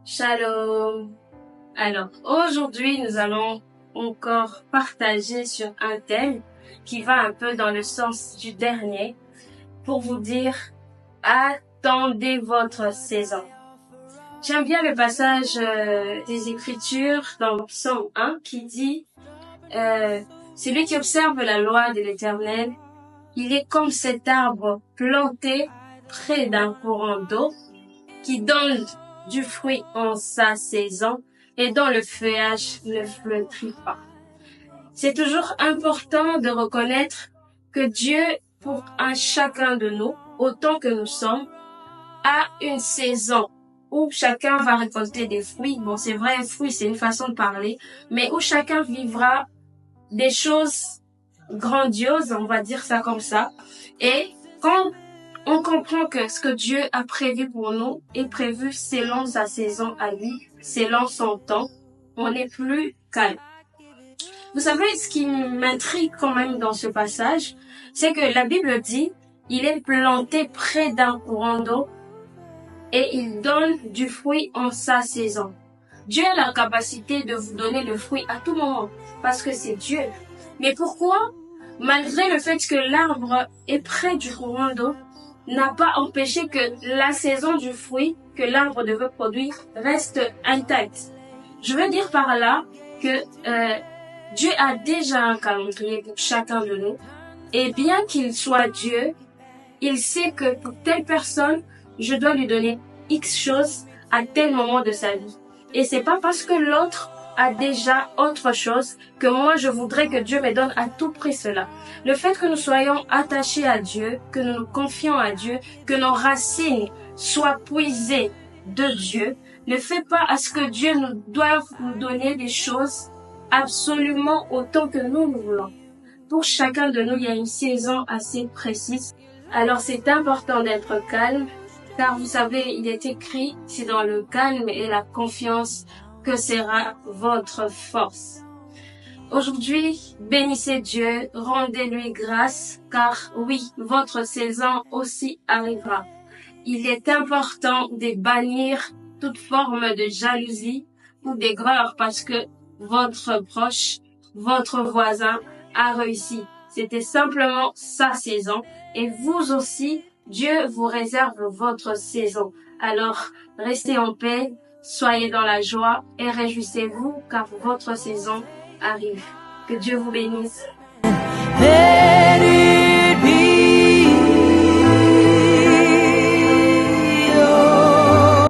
Shalom. Alors, aujourd'hui, nous allons encore partager sur un thème qui va un peu dans le sens du dernier pour vous dire « Attendez votre saison ». J'aime bien le passage des Écritures dans le Psaume 1 qui dit celui qui observe la loi de l'Éternel, il est comme cet arbre planté près d'un courant d'eau qui donne du fruit en sa saison et dont le feuillage ne flétrit pas. » C'est toujours important de reconnaître que Dieu, pour un chacun de nous, autant que nous sommes, a une saison où chacun va récolter des fruits. Bon, c'est vrai, un fruit, c'est une façon de parler, mais où chacun vivra des choses grandioses, on va dire ça comme ça. Et quand on comprend que ce que Dieu a prévu pour nous est prévu selon sa saison à lui, selon son temps, on est plus calme. Vous savez, ce qui m'intrigue quand même dans ce passage, c'est que la Bible dit, il est planté près d'un courant d'eau et il donne du fruit en sa saison. Dieu a la capacité de vous donner le fruit à tout moment, parce que c'est Dieu. Mais pourquoi, malgré le fait que l'arbre est près du courant d'eau, n'a pas empêché que la saison du fruit que l'arbre devait produire reste intacte? Je veux dire par là que Dieu a déjà un calendrier pour chacun de nous. Et bien qu'il soit Dieu, il sait que pour telle personne, je dois lui donner X choses à tel moment de sa vie. Et c'est pas parce que l'autre a déjà autre chose que moi je voudrais que Dieu me donne à tout prix cela. Le fait que nous soyons attachés à Dieu, que nous nous confions à Dieu, que nos racines soient puisées de Dieu, ne fait pas à ce que Dieu nous doive nous donner des choses absolument autant que nous voulons. Pour chacun de nous, il y a une saison assez précise. Alors c'est important d'être calme, car vous savez, il est écrit, c'est dans le calme et la confiance que sera votre force. Aujourd'hui, bénissez Dieu, rendez-lui grâce, car oui, votre saison aussi arrivera. Il est important de bannir toute forme de jalousie ou d'aigreur parce que votre proche, votre voisin a réussi. C'était simplement sa saison et vous aussi, Dieu vous réserve votre saison. Alors, restez en paix, soyez dans la joie et réjouissez-vous car votre saison arrive. Que Dieu vous bénisse.